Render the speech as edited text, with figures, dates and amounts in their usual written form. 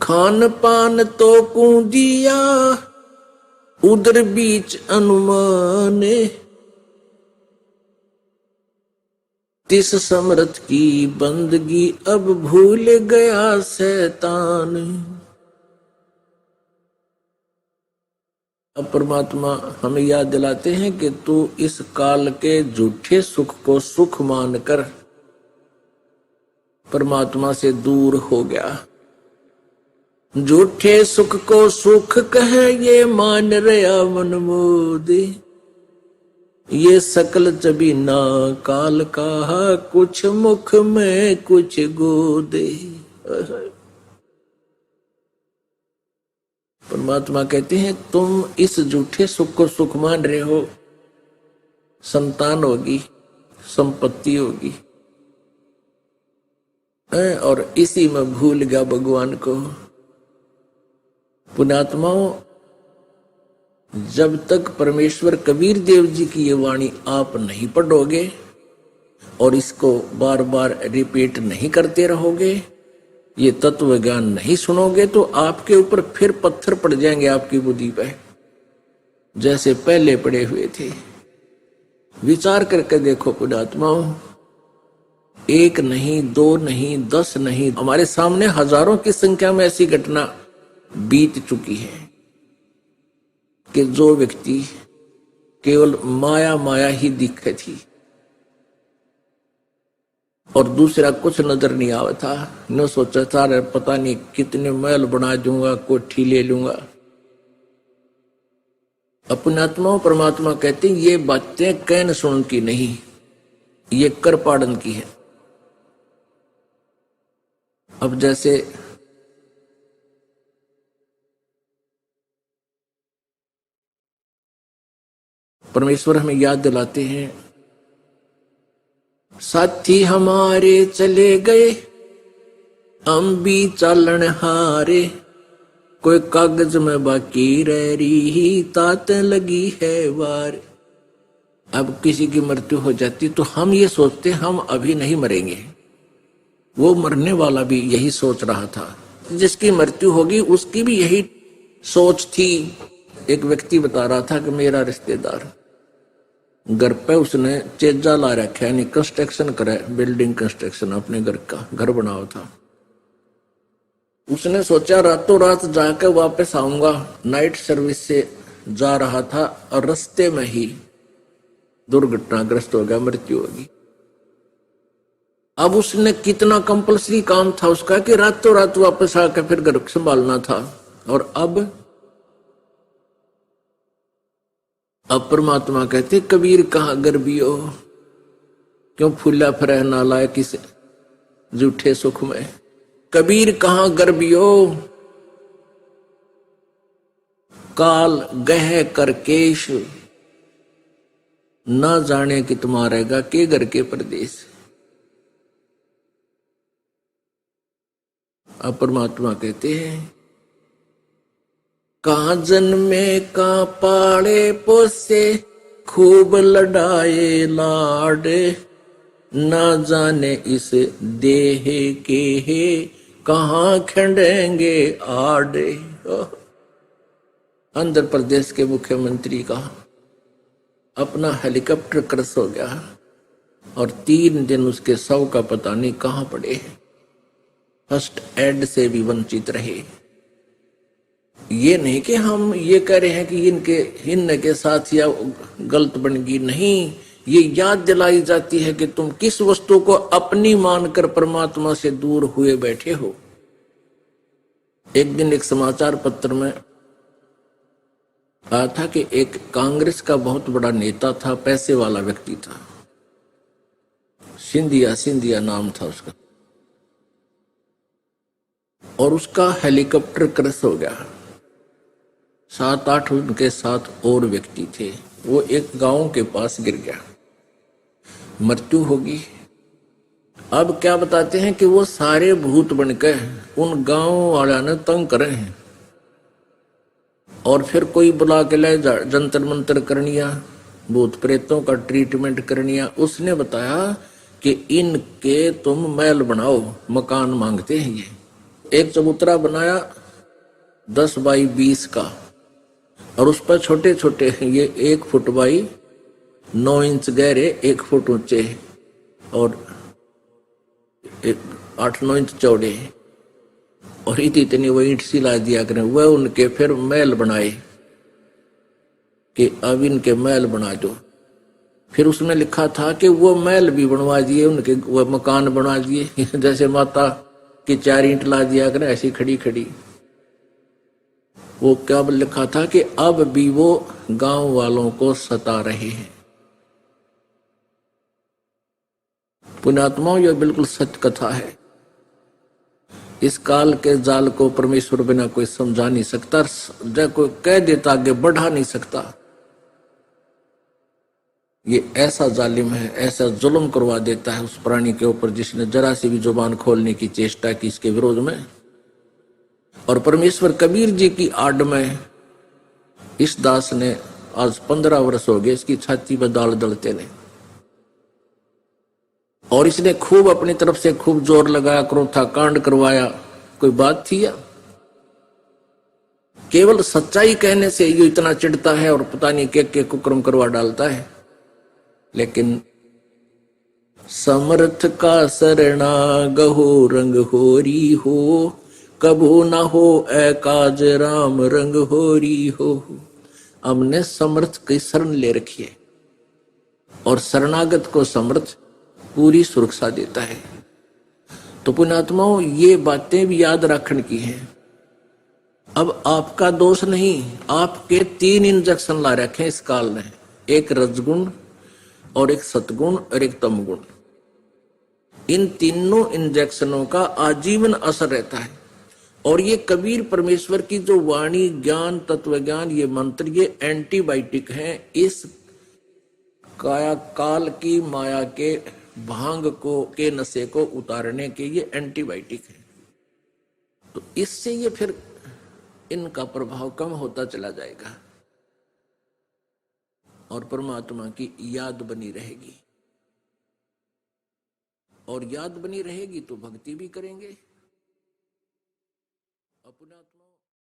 खान पान तो कूदिया उधर बीच अनुमाने, तिस समरथ की बंदगी अब भूल गया शैतान। अब परमात्मा हमें याद दिलाते हैं कि तू इस काल के झूठे सुख को सुख मानकर परमात्मा से दूर हो गया। झूठे सुख को सुख कहे ये मान रहा मन मोदे, ये सकल चबीना काल का कुछ मुख में कुछ गोदे। परमात्मा कहते हैं तुम इस झूठे सुख को सुख मान रहे हो, संतान होगी, संपत्ति होगी, और इसी में भूल गया भगवान को। पुण्यात्माओं, जब तक परमेश्वर कबीर देव जी की ये वाणी आप नहीं पढ़ोगे और इसको बार बार रिपीट नहीं करते रहोगे, ये तत्व ज्ञान नहीं सुनोगे, तो आपके ऊपर फिर पत्थर पड़ जाएंगे आपकी बुद्धि पे, जैसे पहले पड़े हुए थे। विचार करके देखो पुण्यात्माओं, एक नहीं, दो नहीं, 10 नहीं, हमारे सामने हजारों की संख्या में ऐसी घटना बीत चुकी है कि जो व्यक्ति केवल माया माया ही दिखे थी और दूसरा कुछ नजर नहीं आवा था, न सोचा था पता नहीं कितने महल बना दूंगा, कोठी ले लूंगा। अपने आत्मा परमात्मा कहते हैं ये बातें कहन सुन की नहीं, ये कर पाड़न की है। अब जैसे परमेश्वर हमें याद दिलाते हैं, साथी हमारे चले गए हम भी चालन हारे, कोई कागज में बाकी रह रही तात लगी है वार। अब किसी की मृत्यु हो जाती तो हम ये सोचते हम अभी नहीं मरेंगे, वो मरने वाला भी यही सोच रहा था, जिसकी मृत्यु होगी उसकी भी यही सोच थी। एक व्यक्ति बता रहा था कि मेरा रिश्तेदार घर पे उसने चेजा ला रखा, यानी कंस्ट्रक्शन करे, बिल्डिंग कंस्ट्रक्शन, अपने घर का घर बनाओ था। उसने सोचा रातों रात जाकर वापस आऊंगा, नाइट सर्विस से जा रहा था और रास्ते में ही दुर्घटनाग्रस्त हो गया, मृत्यु होगी। अब उसने कितना कंपल्सरी काम था उसका कि रातों रात वापस आकर फिर घर संभालना था। और अब परमात्मा कहते कबीर कहां गर्भियो, क्यों फूला फरह ना लाए किस झूठे सुख में। कबीर कहां गर्भियो काल गह कर केश, ना जाने कि तुम्हारेगा के घर के प्रदेश। अब परमात्मा कहते हैं कहां जन्मे कहां पाले पोसे, खूब लड़ाए लाडे, ना जाने इस देह के है कहां खंडेंगे आड़े। आंध्र प्रदेश के मुख्यमंत्री का अपना हेलीकॉप्टर क्रैश हो गया और 3 दिन उसके शव का पता नहीं कहां पड़े, फर्स्ट एड से भी वंचित रहे। ये नहीं कि हम ये कह रहे हैं कि इनके साथ या गलत बन गई, नहीं, ये याद दिलाई जाती है कि तुम किस वस्तु को अपनी मानकर परमात्मा से दूर हुए बैठे हो। एक दिन एक समाचार पत्र में आया था कि एक कांग्रेस का बहुत बड़ा नेता था, पैसे वाला व्यक्ति था, सिंधिया नाम था उसका, और उसका हेलीकॉप्टर क्रैश हो गया। 7-8 उनके साथ और व्यक्ति थे, वो एक गांव के पास गिर गया, मृत्यु होगी। अब क्या बताते हैं कि वो सारे भूत बनकर उन गांव वालों ने तंग करे हैं और फिर कोई बुला के ले जंतर मंतर करनिया, भूत प्रेतों का ट्रीटमेंट करनिया। उसने बताया कि इनके तुम महल बनाओ, मकान मांगते हैं ये। एक चबूतरा बनाया 10 बाई 20 का, और उस पर छोटे छोटे ये 1 फुट बाई 9 इंच गहरे, 1 फुट ऊंचे और 8-9 इंच चौड़े, और इतनी वो ईंट सी ला दिया करें। वह उनके फिर महल बनाए कि अब इनके महल बना दो। फिर उसमें लिखा था कि वो महल भी बनवा दिए उनके, वो मकान बना दिए जैसे माता की 4 ईंट ला दिया करें ऐसी खड़ी खड़ी। वो क्या लिखा था कि अब भी वो गांव वालों को सता रहे हैं। पुण्यात्माओं, यह बिल्कुल सच कथा है। इस काल के जाल को परमेश्वर बिना कोई समझा नहीं सकता, जब कोई कह देता आगे बढ़ा नहीं सकता। ये ऐसा जालिम है, ऐसा जुल्म करवा देता है उस प्राणी के ऊपर जिसने जरा सी भी जुबान खोलने की चेष्टा की इसके विरोध में। और परमेश्वर कबीर जी की आड़ में इस दास ने आज 15 वर्ष हो गए इसकी छाती पर दाल दलते ने, और इसने खूब अपनी तरफ से खूब जोर लगाया, क्रोथा कांड करवाया। कोई बात थी या? केवल सच्चाई कहने से ये इतना चिढ़ता है और पता नहीं के कुकर्म करवा डालता है। लेकिन समर्थ का सरना गहो रंग होरी हो, कबू ना हो एकाज राम रंग होरी हो। हमने समर्थ की शरण ले रखी है, और शरणागत को समर्थ पूरी सुरक्षा देता है। तो पुण्यात्माओं, ये बातें भी याद रखने की है। अब आपका दोष नहीं, आपके 3 इंजेक्शन ला रखे इस काल ने, एक रजगुण और एक सतगुण और एक तमगुण। इन तीनों इंजेक्शनों का आजीवन असर रहता है। और ये कबीर परमेश्वर की जो वाणी, ज्ञान, तत्व ज्ञान, ये मंत्र, ये एंटीबायोटिक हैं इस काया काल की माया के भांग को के नशे को उतारने के। ये एंटीबायोटिक है। तो इससे ये फिर इनका प्रभाव कम होता चला जाएगा और परमात्मा की याद बनी रहेगी। और याद बनी रहेगी तो भक्ति भी करेंगे अपना।